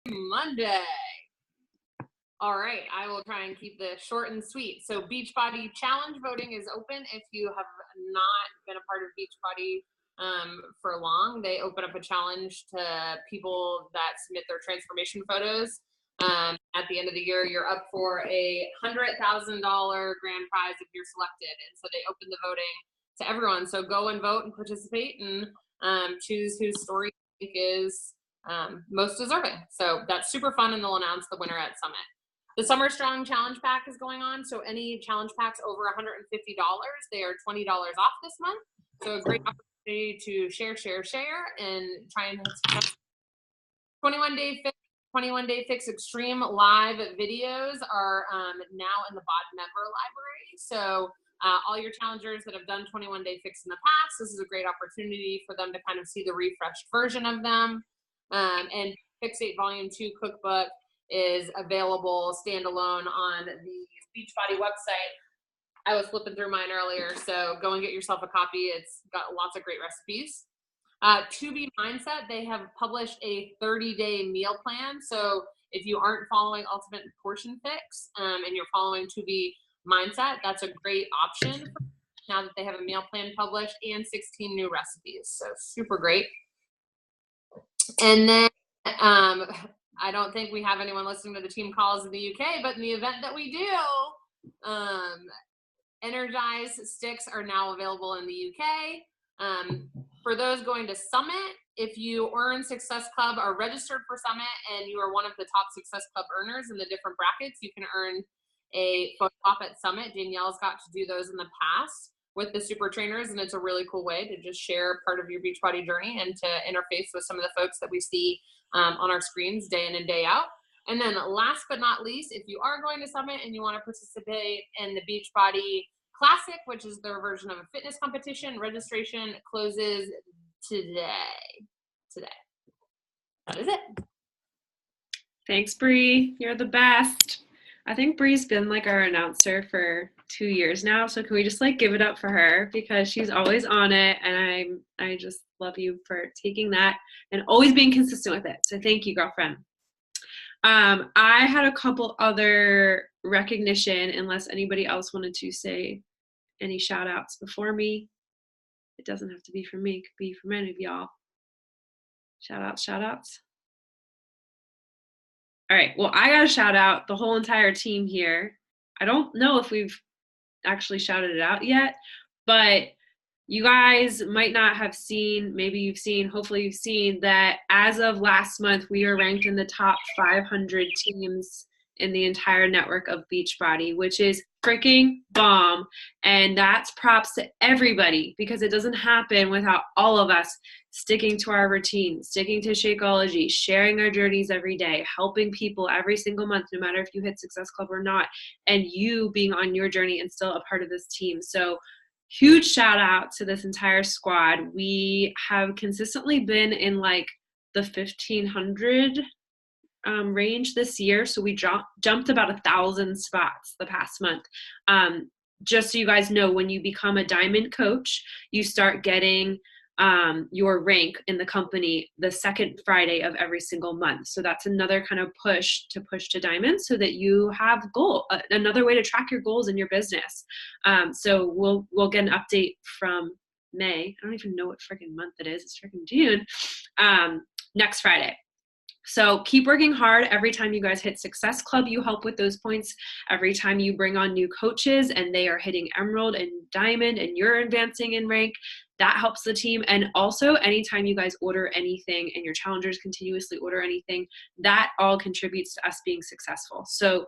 Monday. All right, I will try and keep this short and sweet. So Beachbody Challenge voting is open. If you have not been a part of Beachbody for long, they open up a challenge to people that submit their transformation photos. At the end of the year, you're up for a $100,000 grand prize if you're selected. And so they open the voting to everyone. So go and vote and participate and choose whose story you think is most deserving. So that's super fun, and they'll announce the winner at Summit. The Summer Strong Challenge Pack is going on. So any challenge packs over $150, they are $20 off this month. So a great opportunity to share, and try and hit 21 Day Fix Extreme live videos are now in the BOD member library. So all your challengers that have done 21 Day Fix in the past, this is a great opportunity for them to kind of see the refreshed version of them. And Fixate Volume 2 cookbook is available standalone on the Beachbody website. I was flipping through mine earlier, so go and get yourself a copy. It's got lots of great recipes. To Be Mindset, they have published a 30-day meal plan. So if you aren't following Ultimate Portion Fix and you're following To Be Mindset, that's a great option now that they have a meal plan published and 16 new recipes. So super great. And then I don't think we have anyone listening to the team calls in the UK, but in the event that we do, Energize sticks are now available in the UK. For those going to Summit, if you earn Success Club, are registered for Summit, and you are one of the top Success Club earners in the different brackets, you can earn a photo op at Summit. Danielle's got to do those in the past with the super trainers, and it's a really cool way to just share part of your Beachbody journey and to interface with some of the folks that we see on our screens day in and day out. And then last but not least, if you are going to Summit and you want to participate in the Beachbody Classic, which is their version of a fitness competition, registration closes today. That is it. Thanks, Bree. You're the best. I think Bree's been like our announcer for 2 years now, so can we just like give it up for her, because she's always on it, and I just love you for taking that and always being consistent with it. So thank you, girlfriend. I had a couple other recognition, unless anybody else wanted to say any shout outs before me. It doesn't have to be from me, it could be from any of y'all. Shout outs. All right, well, I got to shout out the whole entire team here. I don't know if we've actually shouted it out yet, but you guys might not have seen, maybe you've seen, hopefully you've seen that as of last month, we are ranked in the top 500 teams in the entire network of Beachbody, which is freaking bomb. And that's props to everybody, because it doesn't happen without all of us sticking to our routine, sticking to Shakeology, sharing our journeys every day, helping people every single month, no matter if you hit Success Club or not, and you being on your journey and still a part of this team. So huge shout out to this entire squad. We have consistently been in like the 1,500 range this year. So we jumped about 1,000 spots the past month. Just so you guys know, when you become a diamond coach, you start getting your rank in the company the second Friday of every single month. So that's another kind of push to diamond, so that you have another way to track your goals in your business. So we'll get an update from May. I don't even know what freaking month it is. It's freaking June. Next Friday. So keep working hard. Every time you guys hit Success Club, you help with those points. Every time you bring on new coaches and they are hitting Emerald and Diamond and you're advancing in rank, that helps the team. And also anytime you guys order anything and your challengers continuously order anything, that all contributes to us being successful. So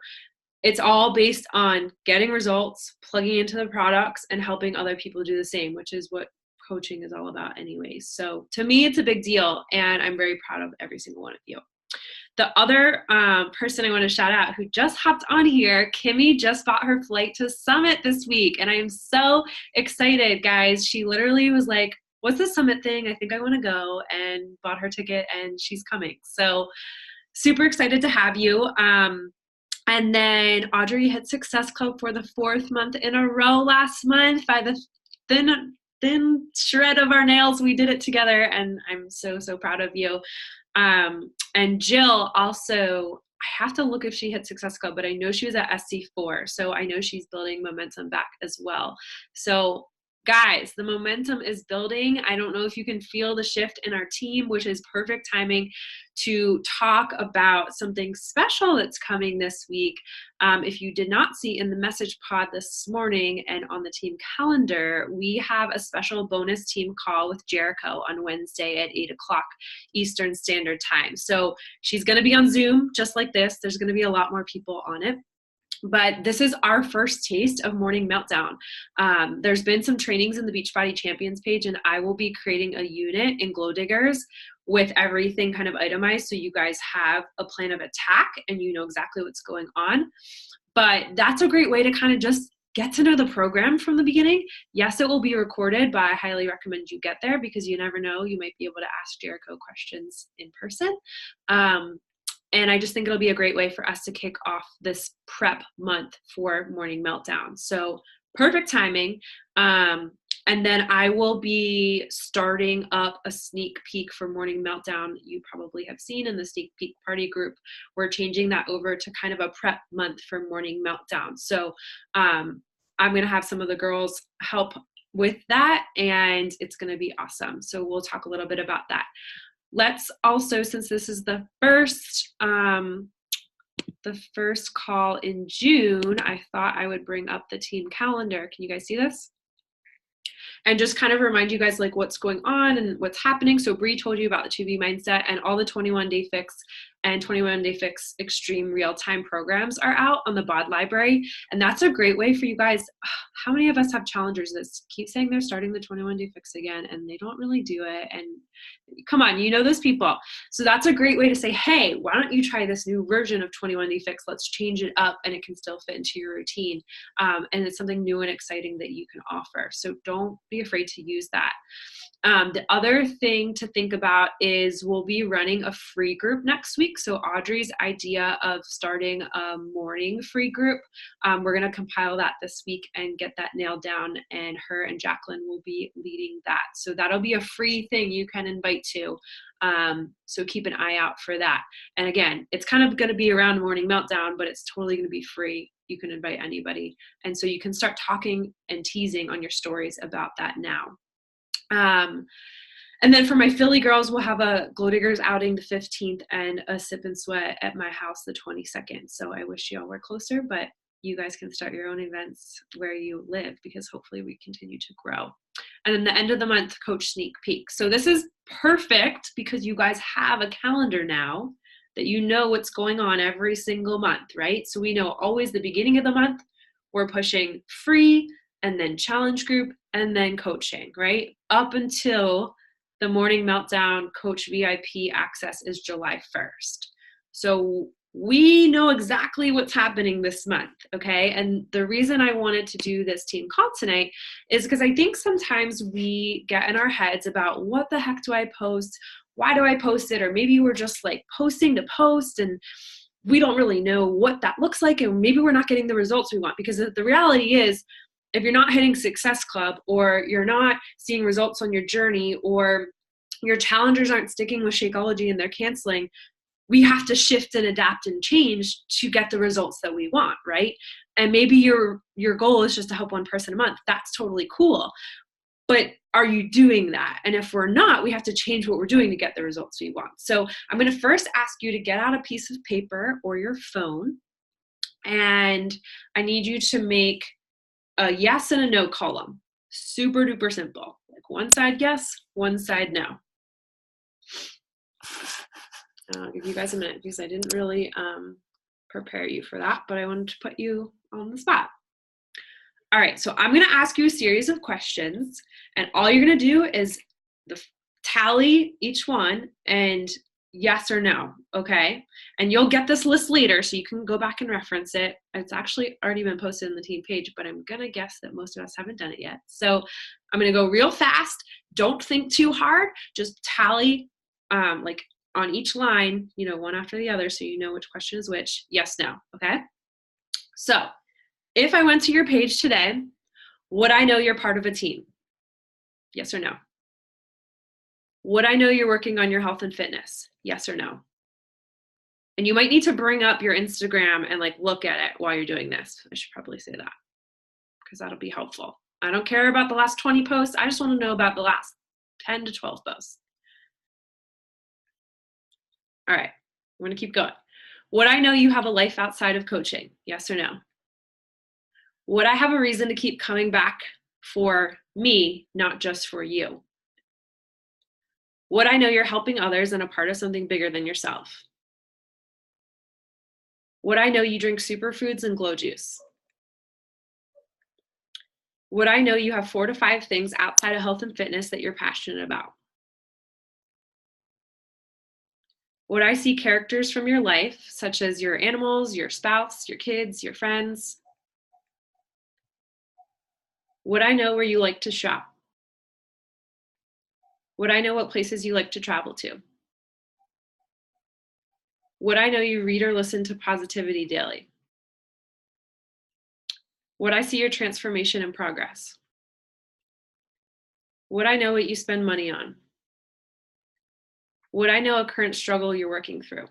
it's all based on getting results, plugging into the products, and helping other people do the same, which is what coaching is all about anyways. So to me, it's a big deal, and I'm very proud of every single one of you. The other person I want to shout out who just hopped on here, Kimmy just bought her flight to Summit this week, and I am so excited, guys. She literally was like, what's the Summit thing? I think I want to go, and bought her ticket, and she's coming. So super excited to have you. And then Audrey hit Success Club for the 4th month in a row last month by the thin shred of our nails. We did it together, and I'm so proud of you. And Jill also, I have to look if she hit Success Club, but I know she was at SC4. So I know she's building momentum back as well. So guys, the momentum is building. I don't know if you can feel the shift in our team, which is perfect timing to talk about something special that's coming this week. If you did not see in the message pod this morning and on the team calendar, we have a special bonus team call with Jericho on Wednesday at 8 o'clock Eastern Standard Time. So she's going to be on Zoom just like this. There's going to be a lot more people on it. But this is our first taste of Morning Meltdown. There's been some trainings in the Beachbody Champions page, and I will be creating a unit in Glow Diggers with everything kind of itemized so you guys have a plan of attack and you know exactly what's going on. But that's a great way to kind of just get to know the program from the beginning. Yes, it will be recorded, but I highly recommend you get there because you never know, you might be able to ask Jericho questions in person. And I just think it'll be a great way for us to kick off this prep month for Morning Meltdown. So perfect timing. And then I will be starting up a sneak peek for Morning Meltdown. You probably have seen in the sneak peek party group. We're changing that over to kind of a prep month for Morning Meltdown. So I'm going to have some of the girls help with that, and it's going to be awesome. So we'll talk a little bit about that. Let's also, since this is the first call in June, I thought I would bring up the team calendar. Can you guys see this? And just kind of remind you guys like what's going on and what's happening. So Bree told you about the 2B mindset, and all the 21 Day Fix and 21 Day Fix Extreme Real-Time programs are out on the BOD library. And that's a great way for you guys. How many of us have challengers that keep saying they're starting the 21 Day Fix again and they don't really do it? And come on, you know those people. So that's a great way to say, hey, why don't you try this new version of 21 Day Fix? Let's change it up and it can still fit into your routine. And it's something new and exciting that you can offer. So don't be afraid to use that. The other thing to think about is we'll be running a free group next week. So Audrey's idea of starting a morning free group, we're going to compile that this week and get that nailed down, and her and Jacqueline will be leading that. So that'll be a free thing you can invite to. So keep an eye out for that. And again, it's kind of going to be around Morning Meltdown, but it's totally going to be free. You can invite anybody. And so you can start talking and teasing on your stories about that now. And then for my Philly girls, we'll have a Glow Diggers outing the 15th and a sip and sweat at my house the 22nd. So I wish y'all were closer, but you guys can start your own events where you live because hopefully we continue to grow. And then the end of the month, coach sneak peek. So this is perfect because you guys have a calendar now that you know what's going on every single month, right? So we know always the beginning of the month, we're pushing free and then challenge group and then coaching, right? Up until the Morning Meltdown Coach VIP access is July 1st. So we know exactly what's happening this month, okay? And the reason I wanted to do this team call tonight is because I think sometimes we get in our heads about what the heck do I post? Why do I post it? Or maybe we're just like posting to post and we don't really know what that looks like, and maybe we're not getting the results we want, because the reality is if you're not hitting Success Club or you're not seeing results on your journey or your challengers aren't sticking with Shakeology and they're canceling, we have to shift and adapt and change to get the results that we want, right? And maybe your goal is just to help one person a month. That's totally cool. But are you doing that? And if we're not, we have to change what we're doing to get the results we want. So I'm going to first ask you to get out a piece of paper or your phone, and I need you to make a yes and a no column. Super duper simple. Like one side yes, one side no. I'll give you guys a minute because I didn't really prepare you for that, but I wanted to put you on the spot. All right, so I'm going to ask you a series of questions, and all you're going to do is tally each one and yes or no, okay? And you'll get this list later, so you can go back and reference it. It's actually already been posted in the team page, but I'm going to guess that most of us haven't done it yet. So I'm going to go real fast. Don't think too hard. Just tally like on each line, you know, one after the other, so you know which question is which. Yes, no, okay? So if I went to your page today, would I know you're part of a team? Yes or no? Would I know you're working on your health and fitness? Yes or no? And you might need to bring up your Instagram and like look at it while you're doing this. I should probably say that because that'll be helpful. I don't care about the last 20 posts. I just want to know about the last 10 to 12 posts. All right, I'm going to keep going. Would I know you have a life outside of coaching? Yes or no? Would I have a reason to keep coming back for me, not just for you? Would I know you're helping others and a part of something bigger than yourself? Would I know you drink superfoods and glow juice? Would I know you have 4 to 5 things outside of health and fitness that you're passionate about? Would I see characters from your life, such as your animals, your spouse, your kids, your friends? Would I know where you like to shop? Would I know what places you like to travel to? Would I know you read or listen to positivity daily? Would I see your transformation and progress? Would I know what you spend money on? Would I know a current struggle you're working through?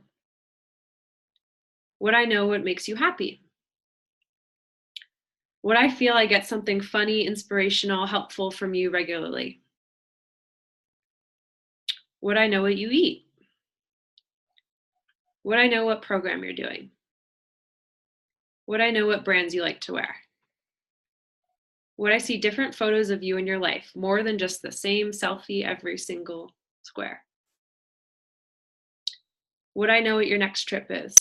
Would I know what makes you happy? Would I feel I get something funny, inspirational, helpful from you regularly? Would I know what you eat? Would I know what program you're doing? Would I know what brands you like to wear? Would I see different photos of you in your life, more than just the same selfie every single square? Would I know what your next trip is?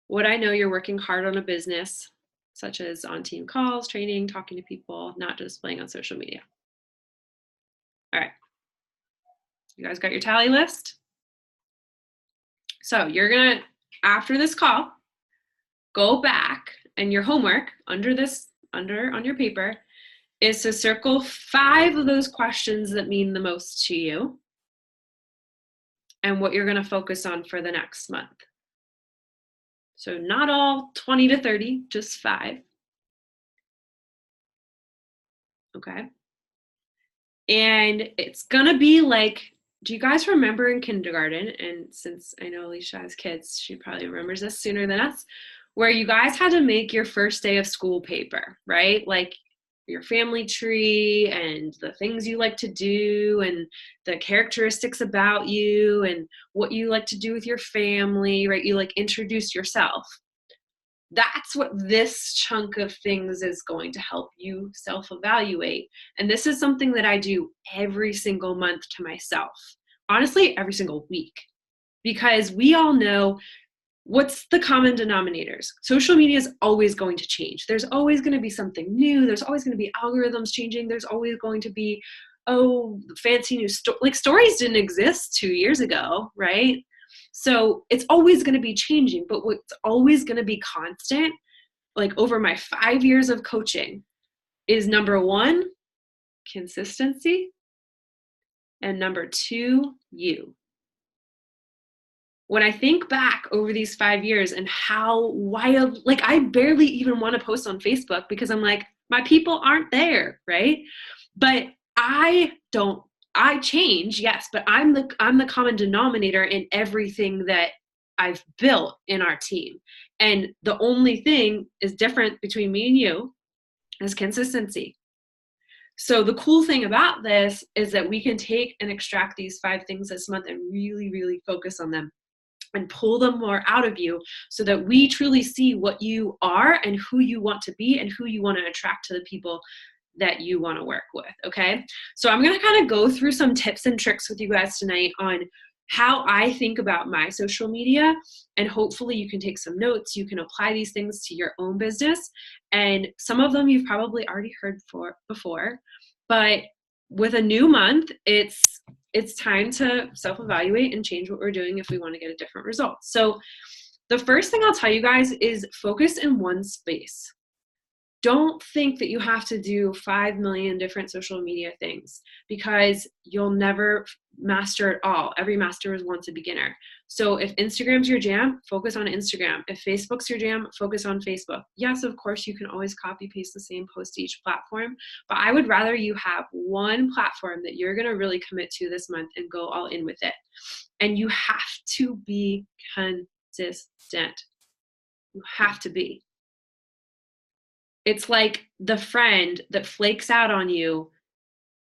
Would I know you're working hard on a business, such as on team calls, training, talking to people, not just playing on social media? All right. You guys got your tally list? So you're going to, after this call, go back, and your homework on your paper is to circle 5 of those questions that mean the most to you and what you're going to focus on for the next month. So not all 20 to 30, just 5. Okay. And it's going to be like, do you guys remember in kindergarten? And since I know Alicia has kids, she probably remembers this sooner than us, where you guys had to make your first day of school paper, right? Like your family tree and the things you like to do and the characteristics about you and what you like to do with your family, right? You like introduce yourself. That's what this chunk of things is going to help you self-evaluate. And this is something that I do every single month to myself. Honestly, every single week. Because we all know what's the common denominators. Social media is always going to change. There's always going to be something new. There's always going to be algorithms changing. There's always going to be, fancy new like stories didn't exist 2 years ago, right? So it's always going to be changing, but what's always going to be constant, like over my 5 years of coaching, is number 1, consistency, and number 2, you. When I think back over these 5 years and how wild, like I barely even want to post on Facebook because I'm like, my people aren't there, right? But I change, yes, but I'm the common denominator in everything that I've built in our team. And the only thing is different between me and you is consistency. So the cool thing about this is that we can take and extract these 5 things this month and really, really focus on them and pull them more out of you so that we truly see what you are and who you want to be and who you want to attract to the people that you want to work with, okay? So I'm going to kind of go through some tips and tricks with you guys tonight on how I think about my social media, and hopefully you can take some notes. You can apply these things to your own business, and some of them you've probably already heard before, but with a new month, it's time to self-evaluate and change what we're doing if we want to get a different result. So the first thing I'll tell you guys is focus in one space. Don't think that you have to do 5 million different social media things because you'll never master it all. Every master is once a beginner. So if Instagram's your jam, focus on Instagram. If Facebook's your jam, focus on Facebook. Yes, of course, you can always copy paste the same post to each platform, but I would rather you have one platform that you're going to really commit to this month and go all in with it. And you have to be consistent. You have to be. It's like the friend that flakes out on you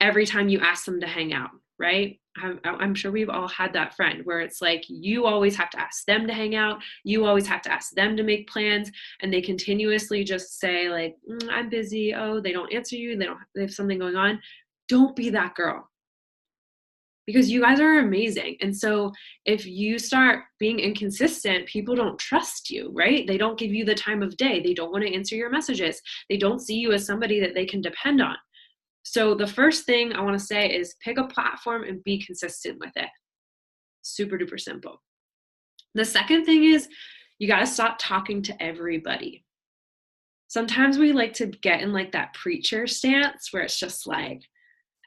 every time you ask them to hang out, right? I'm sure we've all had that friend where it's like you always have to ask them to hang out. You always have to ask them to make plans, and they continuously just say like, I'm busy. Oh, they don't answer you. They have something going on. Don't be that girl, because you guys are amazing. And so if you start being inconsistent, people don't trust you, right? They don't give you the time of day. They don't want to answer your messages. They don't see you as somebody that they can depend on. So the first thing I want to say is pick a platform and be consistent with it. Super duper simple. The second thing is you got to stop talking to everybody. Sometimes we like to get in like that preacher stance where it's just like,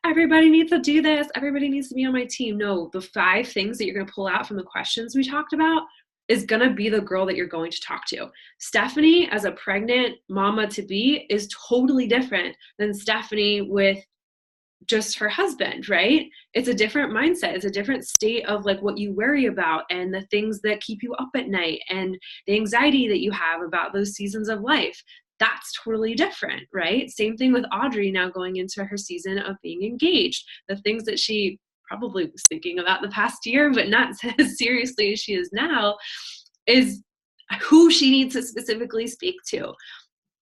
everybody needs to do this. Everybody needs to be on my team. No, the 5 things that you're going to pull out from the questions we talked about is going to be the girl that you're going to talk to. Stephanie, as a pregnant mama to be, is totally different than Stephanie with just her husband, right? It's a different mindset. It's a different state of like what you worry about and the things that keep you up at night and the anxiety that you have about those seasons of life. That's totally different, right? Same thing with Audrey now going into her season of being engaged. The things that she probably was thinking about the past year, but not as seriously as she is now, is who she needs to specifically speak to.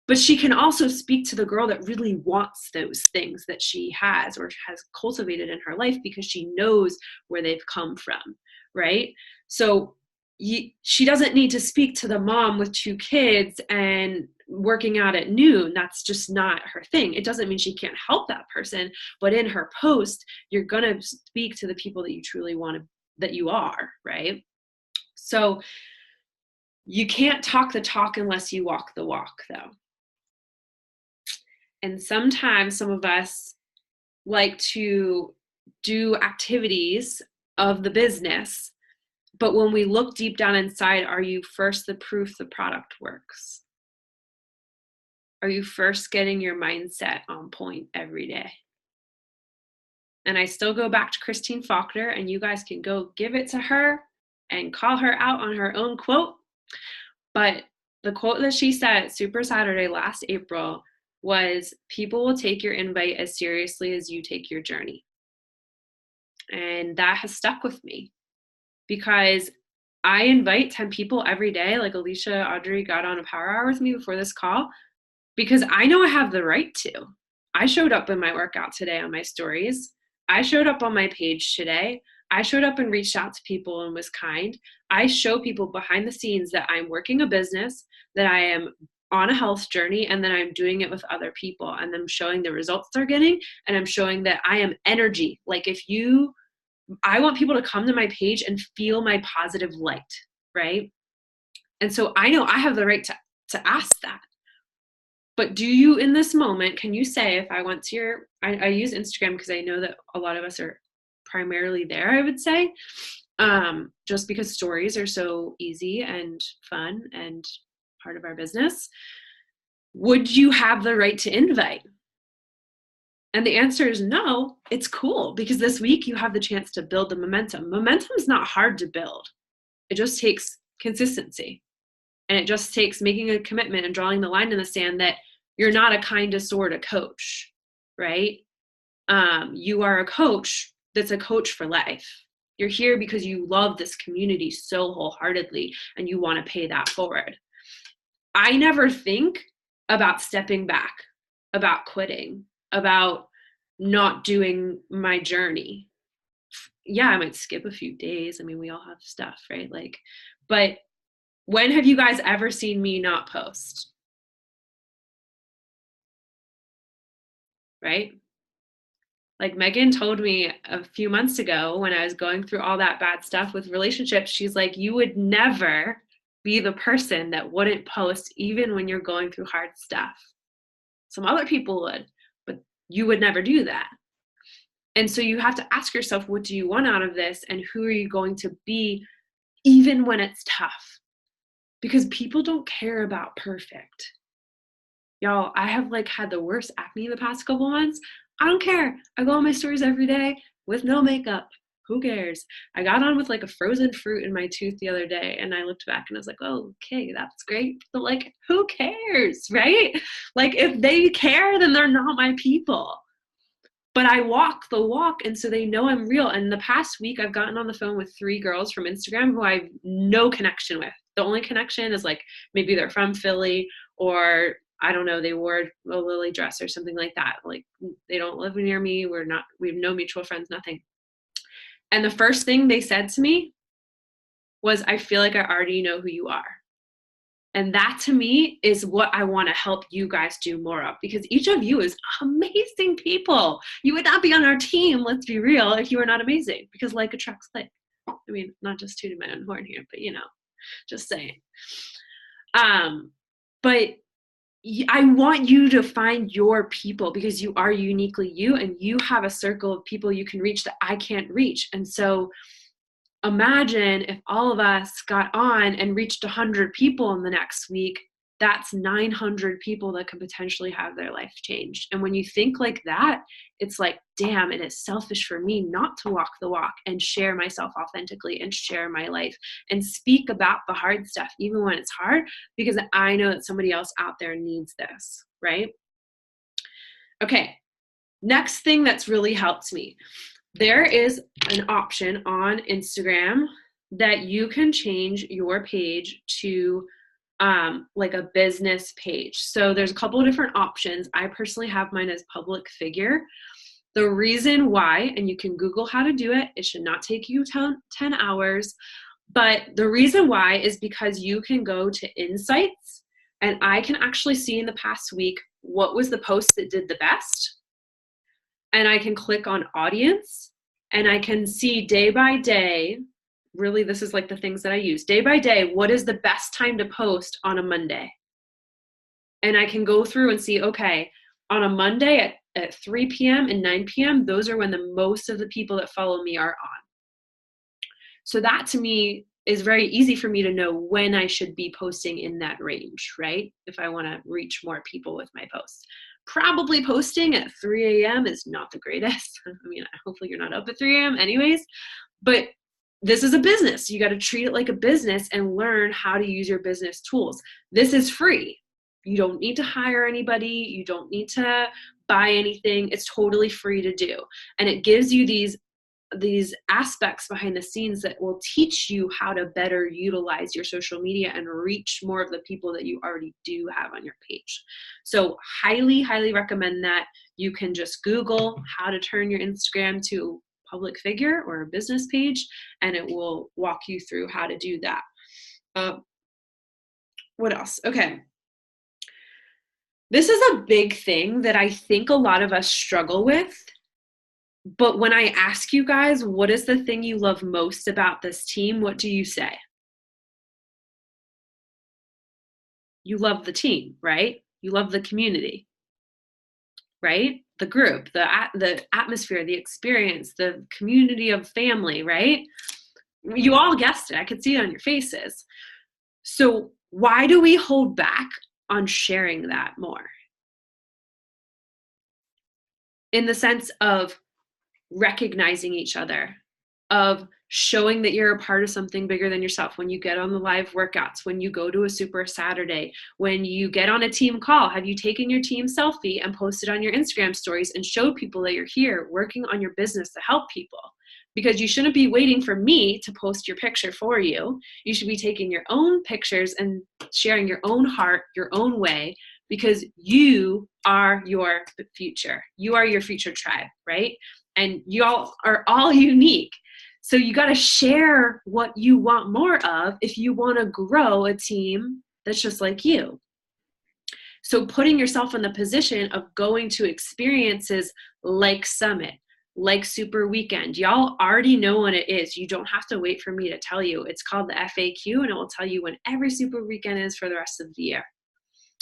But she can also speak to the girl that really wants those things that she has or has cultivated in her life because she knows where they've come from, right? So she doesn't need to speak to the mom with 2 kids and working out at noon. That's just not her thing. It doesn't mean she can't help that person, but in her post, you're going to speak to the people that you truly want to, that you are, right? So you can't talk the talk unless you walk the walk, though. And sometimes some of us like to do activities of the business, but when we look deep down inside, are you first the proof the product works? Are you first getting your mindset on point every day? And I still go back to Christine Faulkner, and you guys can go give it to her and call her out on her own quote. But the quote that she said at Super Saturday last April was, people will take your invite as seriously as you take your journey. And that has stuck with me because I invite 10 people every day. Like Alicia, Audrey got on a power hour with me before this call because I know I have the right to. I showed up in my workout today on my stories. I showed up on my page today. I showed up and reached out to people and was kind. I show people behind the scenes that I'm working a business, that I am on a health journey, and then I'm doing it with other people, and I'm showing the results they're getting, and I'm showing that I am energy. Like I want people to come to my page and feel my positive light, right? And so I know I have the right to ask that. But do you, in this moment, can you say, if I went to I use Instagram because I know that a lot of us are primarily there, I would say, just because stories are so easy and fun and part of our business. Would you have the right to invite? And the answer is no. It's cool because this week you have the chance to build the momentum. Momentum is not hard to build. It just takes consistency. And it just takes making a commitment and drawing the line in the sand that you're not a kind of sort of coach, right? You are a coach that's a coach for life. You're here because you love this community so wholeheartedly and you want to pay that forward. I never think about stepping back, about quitting, about not doing my journey. Yeah, I might skip a few days. I mean, we all have stuff, right? But when have you guys ever seen me not post? Right? Like Megan told me a few months ago when I was going through all that bad stuff with relationships, she's like, you would never be the person that wouldn't post even when you're going through hard stuff. Some other people would, but you would never do that. And so you have to ask yourself, what do you want out of this? And who are you going to be even when it's tough, because people don't care about perfect. Y'all, I have like had the worst acne the past couple months. I don't care. I go on my stories every day with no makeup. Who cares? I got on with like a frozen fruit in my tooth the other day, and I looked back and I was like, oh, okay, that's great. But like, who cares, right? Like, if they care, then they're not my people. But I walk the walk, and so they know I'm real. And the past week, I've gotten on the phone with 3 girls from Instagram who I have no connection with. The only connection is like maybe they're from Philly, or I don't know, they wore a Lily dress or something like that. Like, they don't live near me. We have no mutual friends, nothing. And the first thing they said to me was, I feel like I already know who you are. And that to me is what I want to help you guys do more of, because each of you is amazing people. You would not be on our team, let's be real, if you were not amazing, because like attracts like. I mean, not just tooting my own horn here, but just saying. But I want you to find your people, because you are uniquely you, and you have a circle of people you can reach that I can't reach. And so imagine if all of us got on and reached 100 people in the next week. That's 900 people that could potentially have their life changed. And when you think like that, it's like, damn, it is selfish for me not to walk the walk and share myself authentically and share my life and speak about the hard stuff, even when it's hard, because I know that somebody else out there needs this, right? Okay, next thing that's really helped me. There is an option on Instagram that you can change your page to like a business page. So there's a couple of different options. I personally have mine as public figure. The reason why, and you can Google how to do it, it should not take you 10 hours, but the reason why is because you can go to insights, and I can actually see in the past week what was the post that did the best. And I can click on audience, and I can see day by day, really this is like the things that I use, day by day, what is the best time to post on a Monday? And I can go through and see, okay, on a Monday at 3 p.m. and 9 p.m., those are when the most of the people that follow me are on. So that to me is very easy for me to know when I should be posting in that range, right? If I want to reach more people with my posts. Probably posting at 3 a.m. is not the greatest. I mean, hopefully you're not up at 3 a.m. anyways, but this is a business. You got to treat it like a business and learn how to use your business tools. This is free. You don't need to hire anybody. You don't need to buy anything. It's totally free to do. And it gives you these aspects behind the scenes that will teach you how to better utilize your social media and reach more of the people that you already do have on your page. So highly, highly recommend that. You can just Google how to turn your Instagram to public figure or a business page, and it will walk you through how to do that. What else? Okay. This is a big thing that I think a lot of us struggle with. But when I ask you guys, what is the thing you love most about this team? What do you say? You love the team, right? You love the community, right? The group, the atmosphere, the experience, the community of family, right? You all guessed it. I could see it on your faces. So why do we hold back on sharing that more? In the sense of recognizing each other, of showing that you're a part of something bigger than yourself. When you get on the live workouts, when you go to a Super Saturday, when you get on a team call, have you taken your team selfie and posted on your Instagram stories and showed people that you're here working on your business to help people? Because you shouldn't be waiting for me to post your picture for you. You should be taking your own pictures and sharing your own heart, your own way, because you are your future. You are your future tribe, right? And y'all are all unique. So you got to share what you want more of if you want to grow a team that's just like you. So putting yourself in the position of going to experiences like Summit, like Super Weekend, y'all already know what it is. You don't have to wait for me to tell you. It's called the FAQ, and it will tell you when every Super Weekend is for the rest of the year.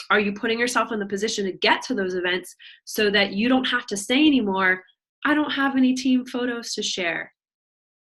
Are you putting yourself in the position to get to those events so that you don't have to say anymore, I don't have any team photos to share?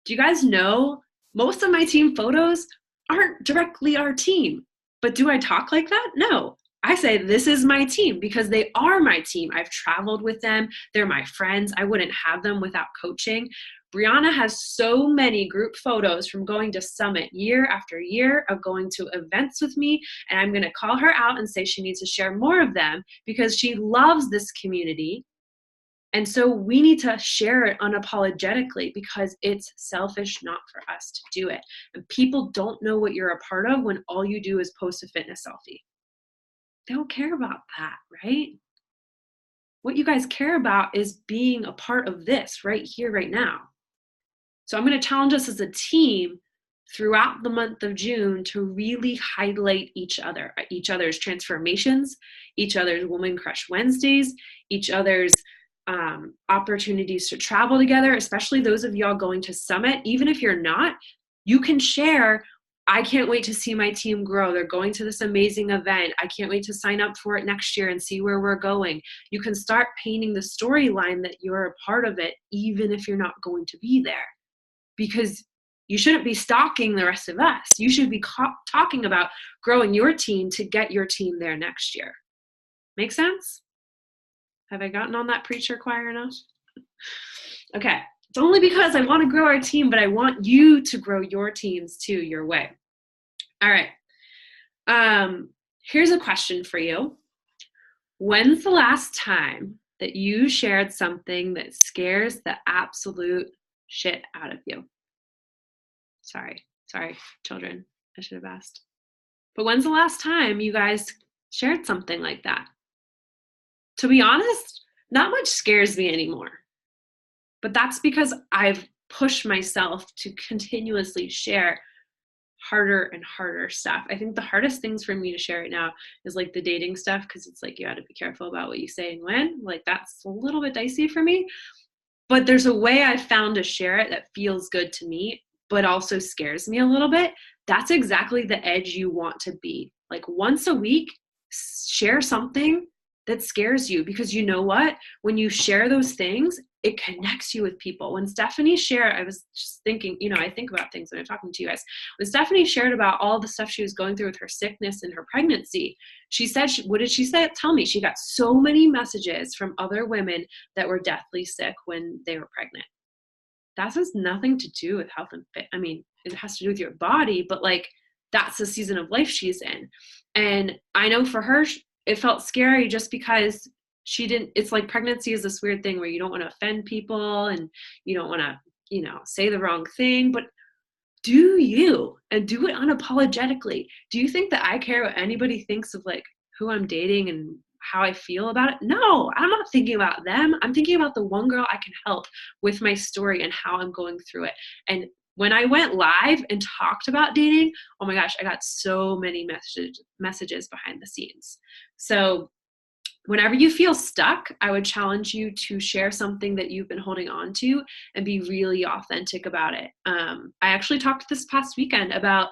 Do you guys know Most of my team photos aren't directly our team. But do I talk like that? No. I say this is my team because they are my team. I've traveled with them. They're my friends. I wouldn't have them without coaching. Brianna has so many group photos from going to Summit year after year of going to events with me. And I'm going to call her out and say she needs to share more of them because she loves this community. And so we need to share it unapologetically because it's selfish not for us to do it. And people don't know what you're a part of when all you do is post a fitness selfie. They don't care about that, right? What you guys care about is being a part of this right here, right now. So I'm going to challenge us as a team throughout the month of June to really highlight each other's transformations, each other's Woman Crush Wednesdays, each other's opportunities to travel together, especially those of y'all going to Summit. Even if you're not, you can share, I can't wait to see my team grow. They're going to this amazing event. I can't wait to sign up for it next year and see where we're going. You can start painting the storyline that you're a part of it, even if you're not going to be there. Because you shouldn't be stalking the rest of us. You should be talking about growing your team to get your team there next year. Make sense? Have I gotten on that preacher choir enough? Okay. It's only because I want to grow our team, but I want you to grow your teams too, your way. All right. Here's a question for you. When's the last time that you shared something that scares the absolute shit out of you? Sorry, children. I should have asked. But when's the last time you guys shared something like that? To be honest, not much scares me anymore. But that's because I've pushed myself to continuously share harder and harder stuff. I think the hardest things for me to share right now is like the dating stuff, because it's like you got to be careful about what you say and when. Like that's a little bit dicey for me. But there's a way I've found to share it that feels good to me, but also scares me a little bit. That's exactly the edge you want to be. Like once a week, share something that scares you, because you know what? When you share those things, it connects you with people. When Stephanie shared, I was just thinking, I think about things when I'm talking to you guys. When Stephanie shared about all the stuff she was going through with her sickness and her pregnancy, she said, what did she say? Tell me. She got so many messages from other women that were deathly sick when they were pregnant. That has nothing to do with health and fit. I mean, it has to do with your body, but like that's the season of life she's in. And I know for her, it felt scary just because it's like pregnancy is this weird thing where you don't want to offend people and you don't want to, say the wrong thing, but do you, and do it unapologetically. Do you think that I care what anybody thinks of like who I'm dating and how I feel about it? No, I'm not thinking about them. I'm thinking about the one girl I can help with my story and how I'm going through it. And when I went live and talked about dating, oh my gosh, I got so many messages behind the scenes. So whenever you feel stuck, I would challenge you to share something that you've been holding on to and be really authentic about it. I actually talked this past weekend about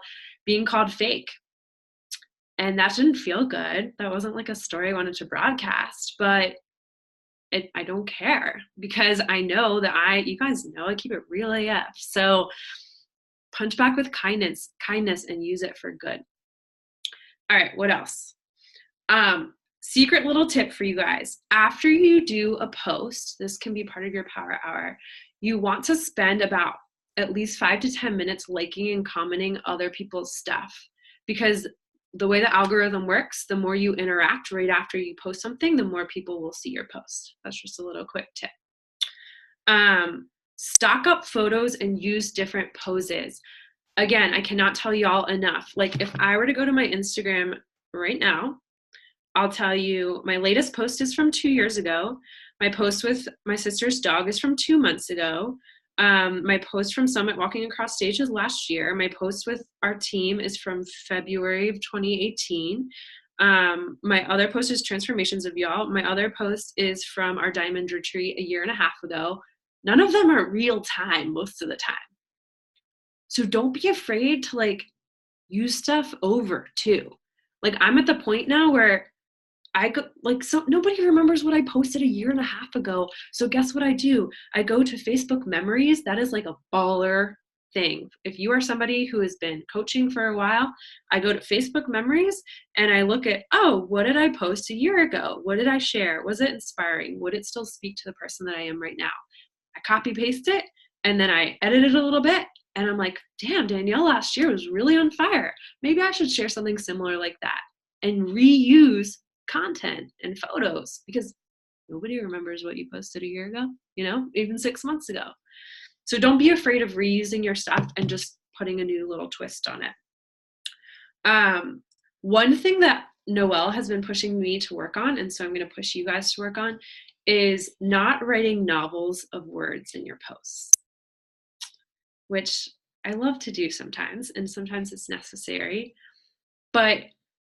being called fake. And that didn't feel good. That wasn't like a story I wanted to broadcast, but I don't care, because I know that you guys know I keep it real AF. So punch back with kindness and use it for good. All right, what else? Secret little tip for you guys. After you do a post, this can be part of your power hour, you want to spend about at least 5 to 10 minutes liking and commenting other people's stuff, because the way the algorithm works, the more you interact right after you post something, the more people will see your post. That's just a little quick tip. Stock up photos and use different poses. Again, I cannot tell y'all enough. Like if I were to go to my Instagram right now, I'll tell you my latest post is from 2 years ago. My post with my sister's dog is from 2 months ago. My post from Summit Walking Across Stage is last year. My post with our team is from February of 2018. My other post is Transformations of Y'all. My other post is from our Diamond Retreat a year and a half ago. None of them are real time most of the time. So don't be afraid to like use stuff over too. Like I'm at the point now where so nobody remembers what I posted a year and a half ago. So guess what I do? I go to Facebook memories. That is like a baller thing. If you are somebody who has been coaching for a while, I go to Facebook memories and I look at, oh, what did I post a year ago? What did I share? Was it inspiring? Would it still speak to the person that I am right now? I copy paste it and then I edit it a little bit and I'm like, damn, Danielle last year was really on fire. Maybe I should share something similar like that and reuse content and photos, because nobody remembers what you posted a year ago, even 6 months ago. So don't be afraid of reusing your stuff and just putting a new little twist on it. One thing that Noelle has been pushing me to work on, and so I'm going to push you guys to work on, is not writing novels of words in your posts, which I love to do sometimes, and sometimes it's necessary. But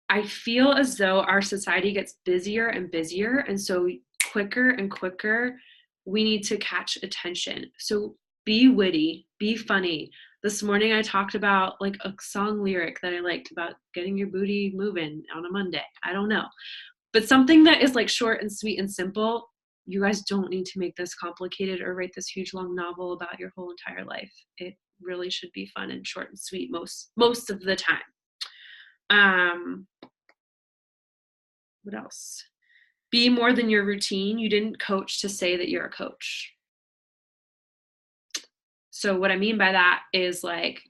I feel as though our society gets busier and busier, and so quicker and quicker, we need to catch attention. So be witty, be funny. This morning I talked about like a song lyric that I liked about getting your booty moving on a Monday. I don't know. But something that is like short and sweet and simple. You guys don't need to make this complicated or write this huge long novel about your whole entire life. It really should be fun and short and sweet most of the time. What else? Be more than your routine. You didn't coach to say that you're a coach. So what I mean by that is, like,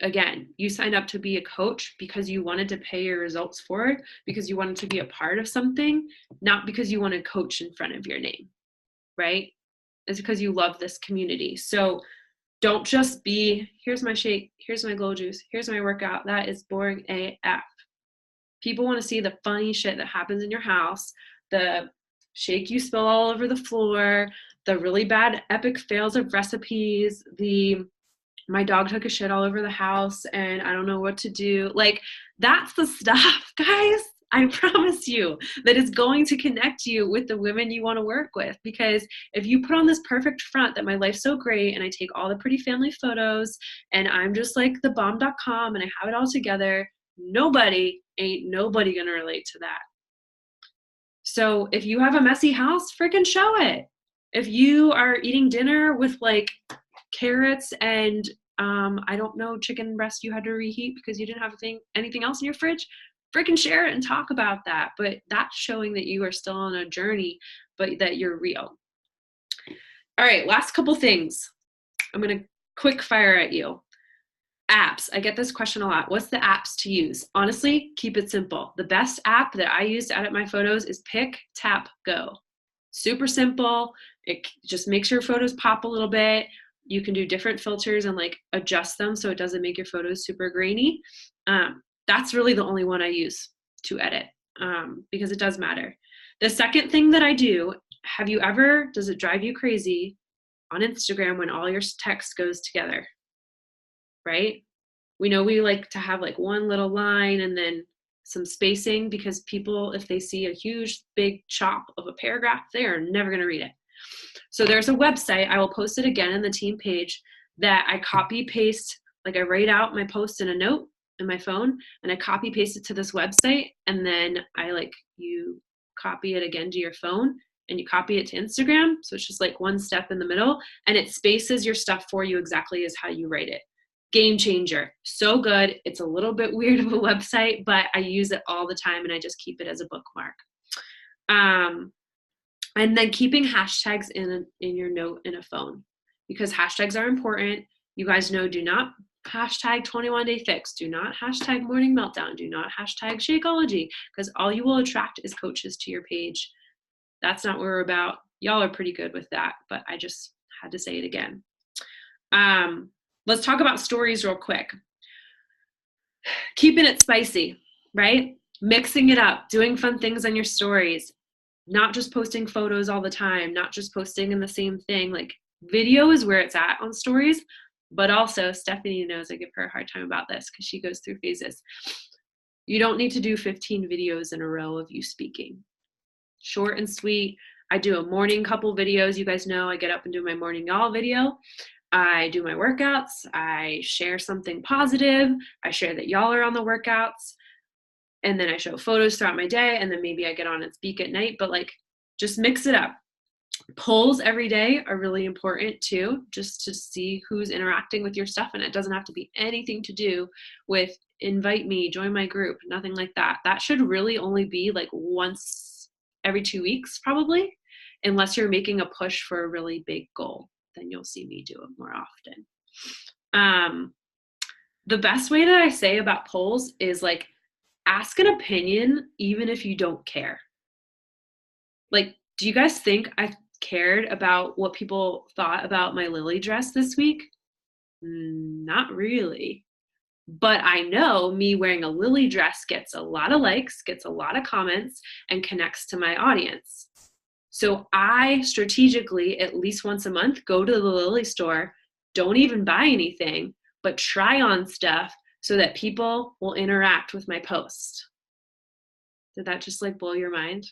again, you signed up to be a coach because you wanted to pay your results forward, because you wanted to be a part of something, not because you want to coach in front of your name, right? It's because you love this community. So don't just be, here's my shake, here's my glow juice, here's my workout. That is boring AF. People want to see the funny shit that happens in your house, the shake you spill all over the floor, the really bad epic fails of recipes, my dog took a shit all over the house and I don't know what to do. Like, that's the stuff, guys, I promise you, that is going to connect you with the women you want to work with. Because if you put on this perfect front that my life's so great and I take all the pretty family photos and I'm just like the bomb.com and I have it all together, nobody gonna relate to that. So if you have a messy house, freaking show it. If you are eating dinner with like carrots and I don't know, chicken breast you had to reheat because you didn't have anything else in your fridge, freaking share it and talk about that. But that's showing that you are still on a journey, but that you're real. All right, last couple things. I'm gonna quick fire at you. Apps. I get this question a lot. What's the apps to use? Honestly, keep it simple. The best app that I use to edit my photos is Pick, Tap, Go. Super simple. It just makes your photos pop a little bit. You can do different filters and like adjust them so it doesn't make your photos super grainy. That's really the only one I use to edit because it does matter. The second thing that I do, does it drive you crazy on Instagram when all your text goes together? Right? We know we like to have like one little line and then some spacing, because people, if they see a huge big chop of a paragraph, they are never going to read it. So there's a website, I will post it again in the team page, that I copy paste, like I write out my post in a note in my phone and I copy paste it to this website, and then you copy it again to your phone and you copy it to Instagram. So it's just like one step in the middle and it spaces your stuff for you exactly as how you write it. Game changer. So good. It's a little bit weird of a website, but I use it all the time and I just keep it as a bookmark. And then keeping hashtags in your note in a phone, because hashtags are important. You guys know, do not hashtag 21 day fix. Do not hashtag morning meltdown. Do not hashtag Shakeology, because all you will attract is coaches to your page. That's not what we're about. Y'all are pretty good with that, but I just had to say it again. Let's talk about stories real quick. Keeping it spicy, right? Mixing it up, doing fun things on your stories, not just posting photos all the time, not just posting in the same thing. Like, video is where it's at on stories, but also Stephanie knows I give her a hard time about this because she goes through phases. You don't need to do 15 videos in a row of you speaking. Short and sweet. I do a morning couple videos. You guys know I get up and do my morning y'all video. I do my workouts. I share something positive. I share that y'all are on the workouts. And then I show photos throughout my day. And then maybe I get on and speak at night. But like, just mix it up. Polls every day are really important too, just to see who's interacting with your stuff. And it doesn't have to be anything to do with invite me, join my group, nothing like that. That should really only be like once every 2 weeks, probably, unless you're making a push for a really big goal. Then you'll see me do it more often. The best way that I say about polls is like, ask an opinion even if you don't care. Like, do you guys think I cared about what people thought about my Lily dress this week? Not really. But I know me wearing a Lily dress gets a lot of likes, gets a lot of comments, and connects to my audience. So I strategically, at least once a month, go to the Lily store, don't even buy anything, but try on stuff so that people will interact with my post. Did that just like blow your mind?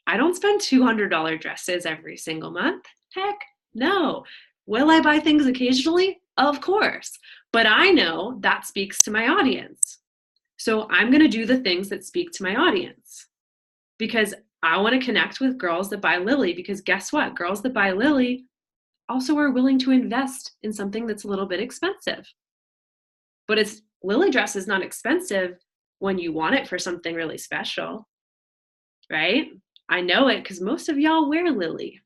I don't spend $200 dresses every single month. Heck no. Will I buy things occasionally? Of course. But I know that speaks to my audience. So I'm going to do the things that speak to my audience because I want to connect with girls that buy Lily, because guess what? Girls that buy Lily also are willing to invest in something that's a little bit expensive. But Lily dress is not expensive when you want it for something really special, right? I know it because most of y'all wear Lily.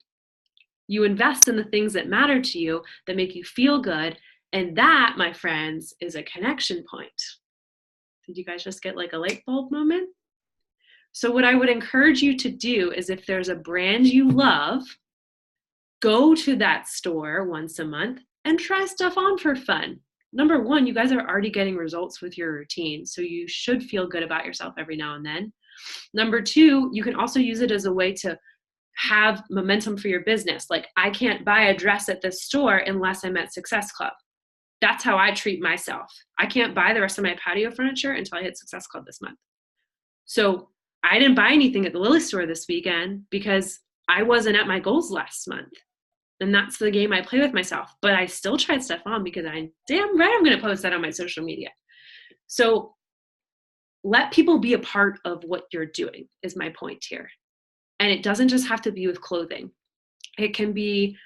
You invest in the things that matter to you, that make you feel good. And that, my friends, is a connection point. Did you guys just get like a light bulb moment? So what I would encourage you to do is, if there's a brand you love, go to that store once a month and try stuff on for fun. Number one, you guys are already getting results with your routine, so you should feel good about yourself every now and then. Number two, you can also use it as a way to have momentum for your business. Like, I can't buy a dress at this store unless I'm at Success Club. That's how I treat myself. I can't buy the rest of my patio furniture until I hit Success Club this month. So I didn't buy anything at the Lily store this weekend because I wasn't at my goals last month. And that's the game I play with myself. But I still tried stuff on because I'm damn right I'm going to post that on my social media. So let people be a part of what you're doing is my point here. And it doesn't just have to be with clothing. It can be,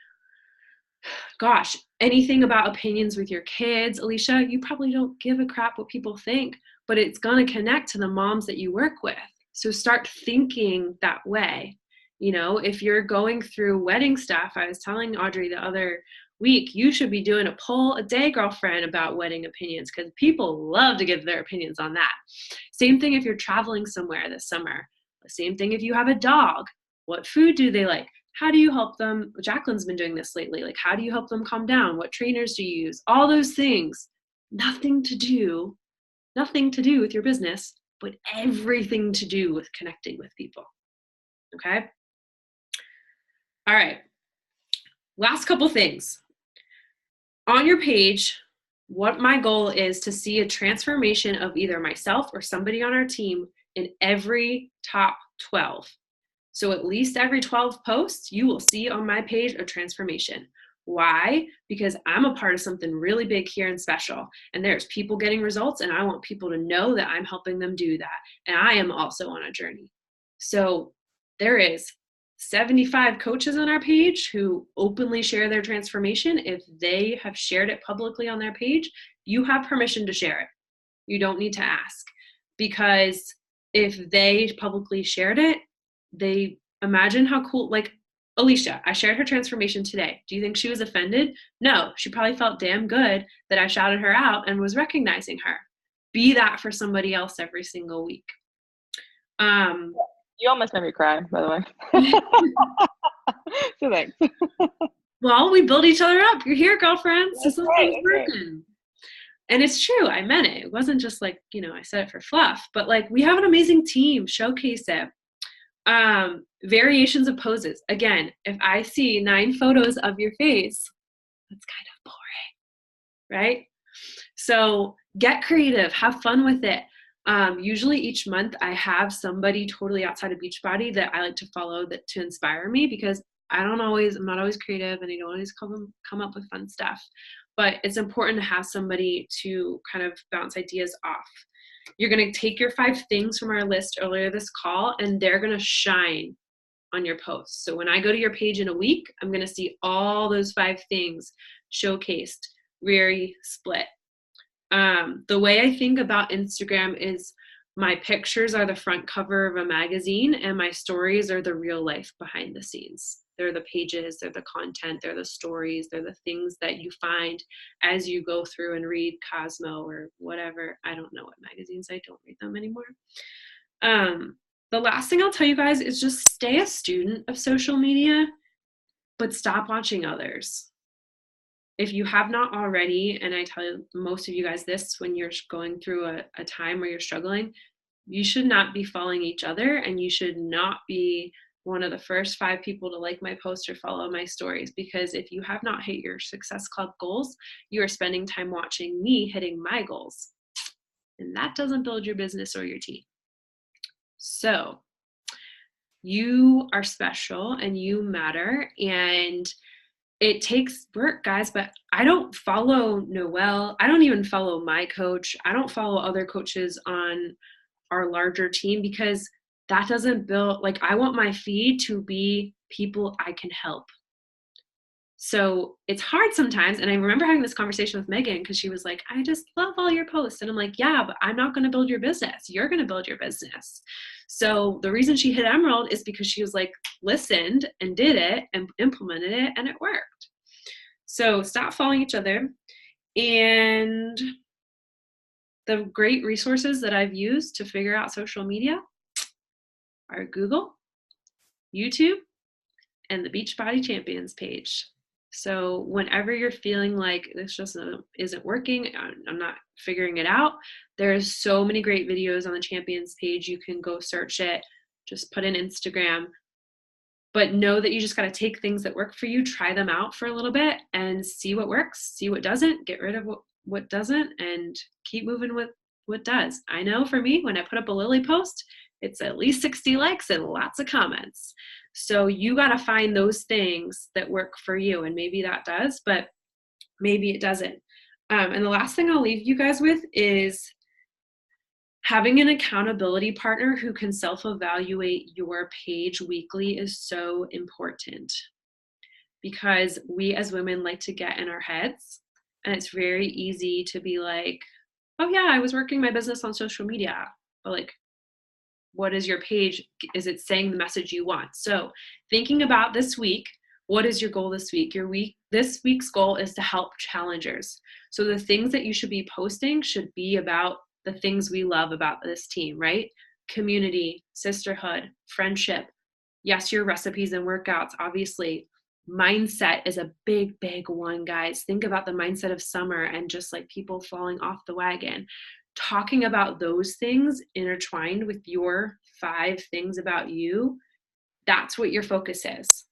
gosh, anything about opinions with your kids. Alicia, you probably don't give a crap what people think, but it's going to connect to the moms that you work with. So start thinking that way. You know, if you're going through wedding stuff, I was telling Audrey the other week, you should be doing a poll a day, girlfriend, about wedding opinions, because people love to give their opinions on that. Same thing if you're traveling somewhere this summer. Same thing if you have a dog. What food do they like? How do you help them? Jacqueline's been doing this lately. Like, how do you help them calm down? What trainers do you use? All those things. Nothing to do with your business, but everything to do with connecting with people. Okay? All right. Last couple things. On your page, what my goal is to see a transformation of either myself or somebody on our team in every top 12. So at least every 12 posts, you will see on my page a transformation. Why? Because I'm a part of something really big here and special. And there's people getting results, and I want people to know that I'm helping them do that. And I am also on a journey. So there is 75 coaches on our page who openly share their transformation. If they have shared it publicly on their page, you have permission to share it. You don't need to ask, because if they publicly shared it, they imagine how cool, like Alicia, I shared her transformation today. Do you think she was offended? No, she probably felt damn good that I shouted her out and was recognizing her. Be that for somebody else every single week. You almost made me cry, by the way. So thanks. Well, we build each other up. You're here, girlfriends. That's So right, something's working. And it's true. I meant it. It wasn't just like, I said it for fluff, but like, we have an amazing team. Showcase it. Variations of poses. Again, if I see 9 photos of your face, that's kind of boring, right? So get creative, have fun with it. Usually each month I have somebody totally outside of Beachbody that I like to follow to inspire me, because I'm not always creative, and I don't always come up with fun stuff, but it's important to have somebody to kind of bounce ideas off. You're going to take your 5 things from our list earlier this call, and they're going to shine on your posts. So when I go to your page in a week, I'm going to see all those 5 things showcased, very split. The way I think about Instagram is my pictures are the front cover of a magazine and my stories are the real life behind the scenes. They're the pages, they're the content, they're the stories, they're the things that you find as you go through and read Cosmo or whatever. I don't know what magazines, I don't read them anymore. The last thing I'll tell you guys is just stay a student of social media, but stop watching others. If you have not already, and I tell most of you guys this when you're going through a time where you're struggling, you should not be following each other, and you should not be one of the first 5 people to like my post or follow my stories, because if you have not hit your Success Club goals, you are spending time watching me hitting my goals. And that doesn't build your business or your team. So you are special and you matter, and it takes work, guys, but I don't follow Noelle. I don't even follow my coach. I don't follow other coaches on our larger team because that doesn't build, like, I want my feed to be people I can help. So it's hard sometimes. And I remember having this conversation with Megan because she was like, I just love all your posts. And I'm like, yeah, but I'm not going to build your business. You're going to build your business. So the reason she hit Emerald is because she was like, listened and did it and implemented it, and it worked. So stop following each other. And the great resources that I've used to figure out social media are Google, YouTube, and the Beachbody Champions page. So whenever you're feeling like this just isn't working, I'm not figuring it out, there's so many great videos on the Champions page. You can go search it, just put in Instagram, but know that you just got to take things that work for you, try them out for a little bit and see what works, see what doesn't, get rid of what doesn't, and keep moving with what does. I know for me, when I put up a Lily post, it's at least 60 likes and lots of comments. So you got to find those things that work for you. And maybe that does, but maybe it doesn't. And the last thing I'll leave you guys with is having an accountability partner who can self-evaluate your page weekly is so important, because we as women like to get in our heads, and it's very easy to be like, oh yeah, I was working my business on social media, but like, what is your page? Is it saying the message you want? So thinking about this week, what is your goal this week? This week's goal is to help challengers. So the things that you should be posting should be about the things we love about this team, right? Community, sisterhood, friendship. Yes, your recipes and workouts, obviously. Mindset is a big, big one, guys. Think about the mindset of summer and just like people falling off the wagon. Talking about those things intertwined with your 5 things about you, that's what your focus is.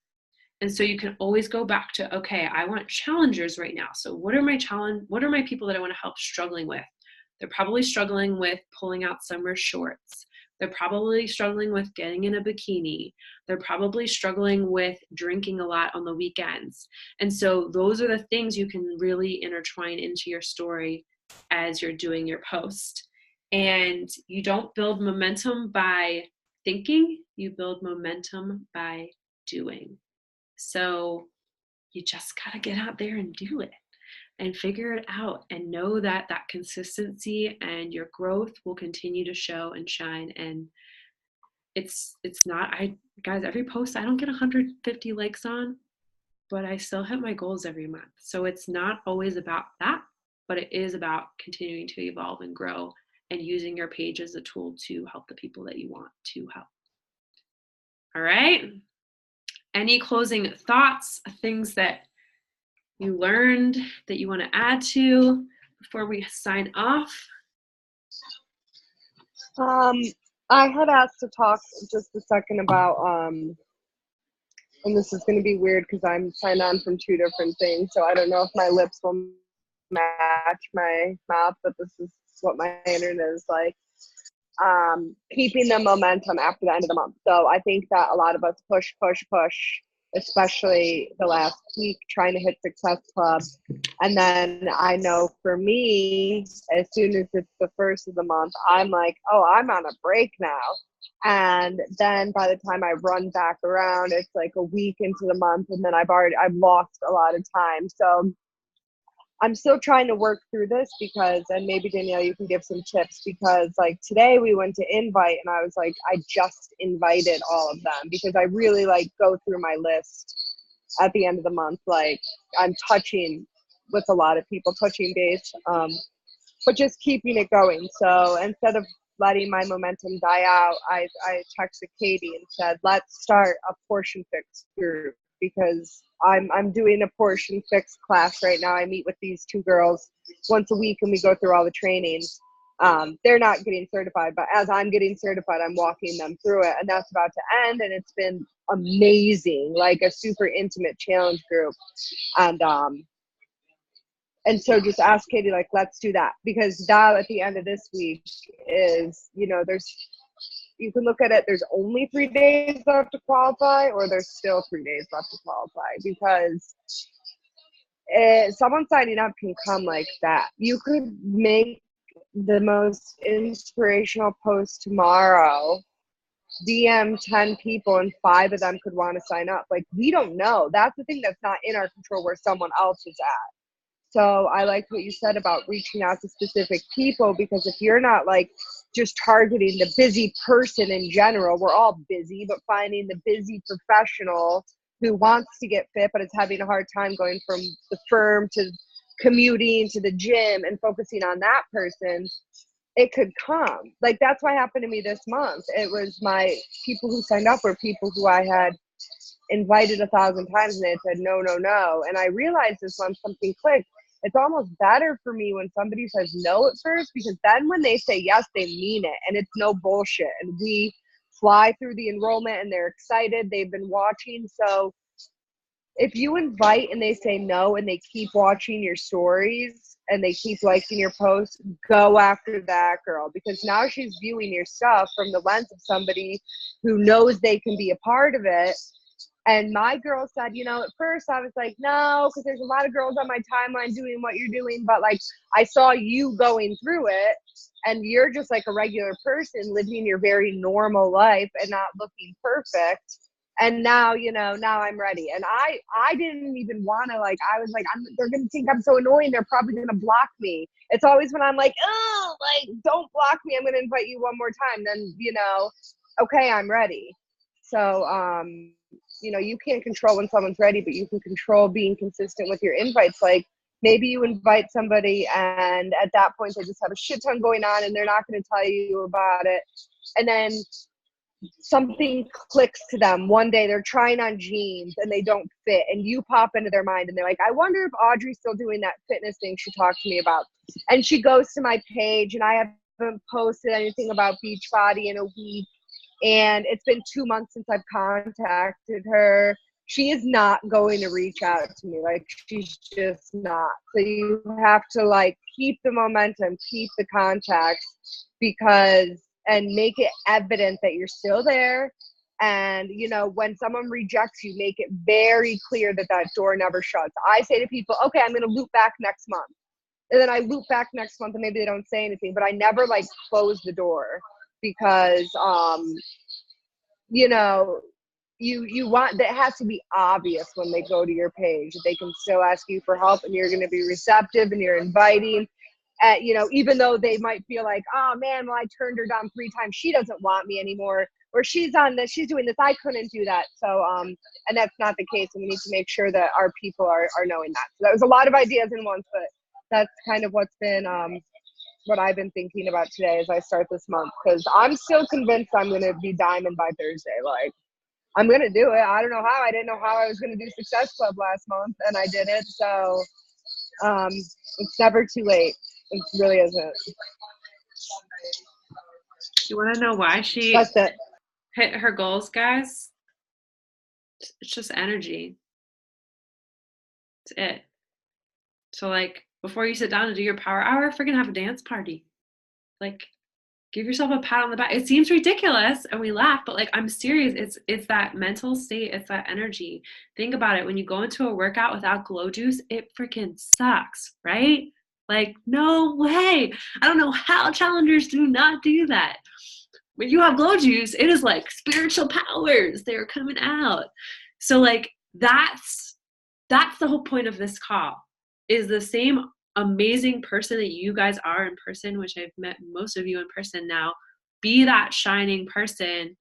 And so you can always go back to, okay, I want challengers right now. So what are my people that I want to help struggling with? They're probably struggling with pulling out summer shorts. They're probably struggling with getting in a bikini. They're probably struggling with drinking a lot on the weekends. And so those are the things you can really intertwine into your story as you're doing your post. And you don't build momentum by thinking, you build momentum by doing. So you just got to get out there and do it and figure it out, and know that that consistency and your growth will continue to show and shine. And it's not, guys, every post I don't get 150 likes on, but I still hit my goals every month. So it's not always about that, but it is about continuing to evolve and grow and using your page as a tool to help the people that you want to help. All right. Any closing thoughts, things that you learned that you want to add to before we sign off? I had asked to talk just a second about, and this is going to be weird because I'm signed on from 2 different things, so I don't know if my lips will match my mouth, but this is what my internet is like. Keeping the momentum after the end of the month. So I think that a lot of us push especially the last week, trying to hit Success Club. And then I know for me, as soon as it's the first of the month, I'm like, oh, I'm on a break now. And then by the time I run back around, it's like a week into the month, and then I've lost a lot of time. So I'm still trying to work through this because, and maybe Danielle, you can give some tips, because like today we went to invite and I was like, I just invited all of them because I really like go through my list at the end of the month. Like I'm touching with a lot of people, touching base, but just keeping it going. So instead of letting my momentum die out, I texted Katie and said, let's start a portion fix group, because I'm doing a portion fix class right now. I meet with these two girls once a week and we go through all the trainings. They're not getting certified, but as I'm getting certified, I'm walking them through it, and that's about to end. And it's been amazing, like a super intimate challenge group. And so just ask Katie, like, let's do that, because now at the end of this week is, you know, you can look at it, there's only 3 days left to qualify, or there's still 3 days left to qualify, because someone signing up can come like that. You could make the most inspirational post tomorrow, DM 10 people, and 5 of them could want to sign up. Like, we don't know. That's the thing that's not in our control, where someone else is at. So I like what you said about reaching out to specific people, because if you're not like just targeting the busy person in general, we're all busy, but finding the busy professional who wants to get fit but is having a hard time going from the firm to commuting to the gym and focusing on that person, it could come. Like, that's what happened to me this month. It was my people who signed up were people who I had invited 1,000 times and they had said no, no, no. And I realized this month something clicked. It's almost better for me when somebody says no at first, because then when they say yes, they mean it and it's no bullshit. And we fly through the enrollment and they're excited. They've been watching. So if you invite and they say no and they keep watching your stories and they keep liking your posts, go after that girl, because now she's viewing your stuff from the lens of somebody who knows they can be a part of it. And my girl said, you know, at first I was like, no, because there's a lot of girls on my timeline doing what you're doing. But like, I saw you going through it and you're just like a regular person living your very normal life and not looking perfect. And now, you know, now I'm ready. And I didn't even want to, like, I was like, they're going to think I'm so annoying. They're probably going to block me. It's always when I'm like, oh, like, don't block me. I'm going to invite you one more time. Then, you know, okay, I'm ready. So, you know, you can't control when someone's ready, but you can control being consistent with your invites. Like, maybe you invite somebody and at that point they just have a shit ton going on and they're not going to tell you about it. And then something clicks to them one day, they're trying on jeans and they don't fit, and you pop into their mind and they're like, I wonder if Audrey's still doing that fitness thing she talked to me about. And she goes to my page and I haven't posted anything about Beachbody in a week. And it's been 2 months since I've contacted her. She is not going to reach out to me. Like, she's just not. So you have to like keep the momentum, keep the contacts, and make it evident that you're still there. And, you know, when someone rejects you, make it very clear that that door never shuts. I say to people, okay, I'm going to loop back next month. And then I loop back next month and maybe they don't say anything, but I never like close the door, because you know, you want that, has to be obvious when they go to your page that they can still ask you for help and you're going to be receptive and you're inviting. You know, even though they might feel like, oh man, well, I turned her down 3 times, she doesn't want me anymore, or she's on this, she's doing this, I couldn't do that. So and that's not the case, and we need to make sure that our people are knowing that. So that was a lot of ideas in once, but that's kind of what's been what I've been thinking about today as I start this month, because I'm still convinced I'm going to be diamond by Thursday. Like, I'm going to do it. I don't know how. I didn't know how I was going to do Success Club last month, and I did it. So it's never too late. It really isn't. You want to know why she hit her goals, guys? It's just energy. It's it. So, like, before you sit down to do your power hour, freaking have a dance party. Like, give yourself a pat on the back. It seems ridiculous and we laugh, but like, I'm serious. It's that mental state. It's that energy. Think about it. When you go into a workout without glow juice, it freaking sucks, right? Like, no way. I don't know how challengers do not do that. When you have glow juice, it is like spiritual powers. They're coming out. So like, that's the whole point of this call, is the same amazing person that you guys are in person, which I've met most of you in person now. Be that shining person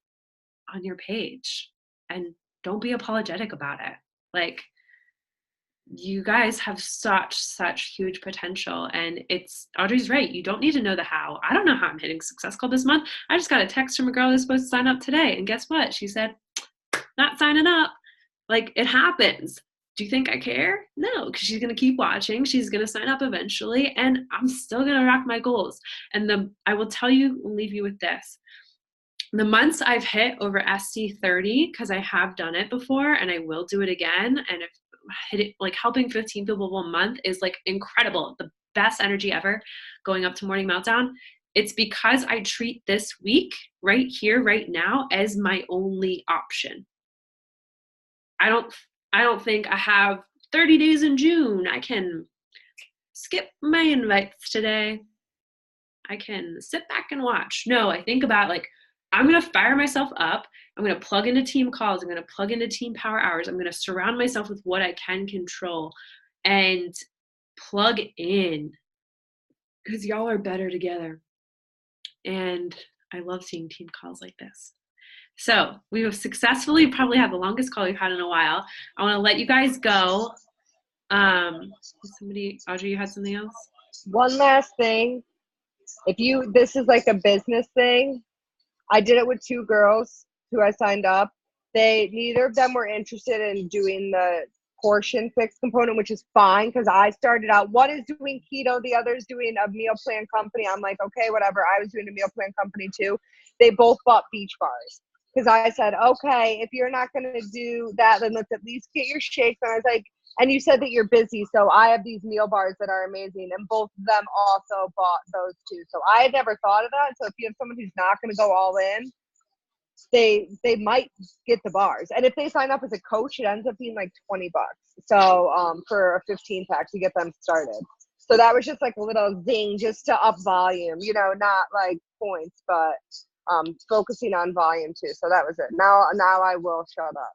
on your page and don't be apologetic about it. Like, you guys have such huge potential, and it's Audrey's right. You don't need to know the how. I don't know how I'm hitting Success Club this month. I just got a text from a girl who's supposed to sign up today, and guess what? She said, not signing up. Like, it happens. Do you think I care? No, because she's going to keep watching. She's going to sign up eventually, and I'm still going to rock my goals. And I will tell you, I'll leave you with this. The months I've hit over SC30, because I have done it before and I will do it again. And if hit it, like helping 15 people a month is like incredible. The best energy ever going up to morning meltdown. It's because I treat this week right here, right now as my only option. I don't think I have 30 days in June. I can skip my invites today. I can sit back and watch. No, I think about like, I'm going to fire myself up. I'm going to plug into team calls. I'm going to plug into team power hours. I'm going to surround myself with what I can control and plug in, because y'all are better together. And I love seeing team calls like this. So we have successfully probably had the longest call we've had in a while. I want to let you guys go. Audrey, you had something else? One last thing. This is like a business thing. I did it with 2 girls who I signed up. Neither of them were interested in doing the portion fix component, which is fine, because I started out, one is doing keto, the other is doing a meal plan company. I'm like, okay, whatever. I was doing a meal plan company too. They both bought beach bars. Because I said, okay, if you're not going to do that, then let's at least get your shakes. And I was like, and you said that you're busy, so I have these meal bars that are amazing. And both of them also bought those too. So I had never thought of that. So if you have someone who's not going to go all in, they might get the bars. And if they sign up as a coach, it ends up being like $20. So for a 15-pack to get them started. So that was just like a little zing just to up volume, not like points, but focusing on volume too. So that was it. Now I will shut up.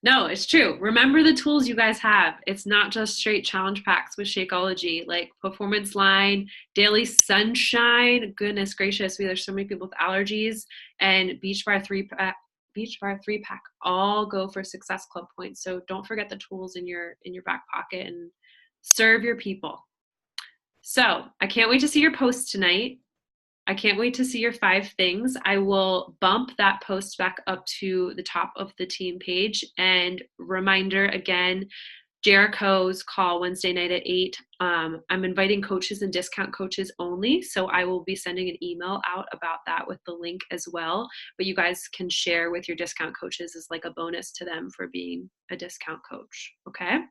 No, it's true. Remember the tools you guys have. It's not just straight challenge packs with Shakeology, like Performance Line, Daily Sunshine. Goodness gracious, there's so many people with allergies, and Beach Bar 3-pack all go for Success Club points. So don't forget the tools in your back pocket and serve your people. So I can't wait to see your post tonight. I can't wait to see your 5 things. I will bump that post back up to the top of the team page. And reminder again, Jericho's call Wednesday night at 8. I'm inviting coaches and discount coaches only. So I will be sending an email out about that with the link as well. But you guys can share with your discount coaches as like a bonus to them for being a discount coach. Okay?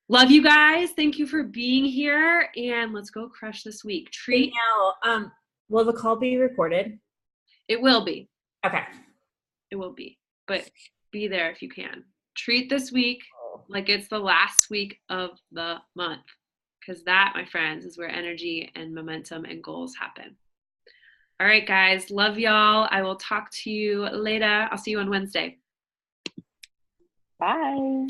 Love you guys. Thank you for being here, and let's go crush this week. Now, will the call be recorded? It will be. Okay. It will be, but be there if you can. Treat this week like it's the last week of the month, because that, my friends, is where energy and momentum and goals happen. All right, guys. Love y'all. I will talk to you later. I'll see you on Wednesday. Bye.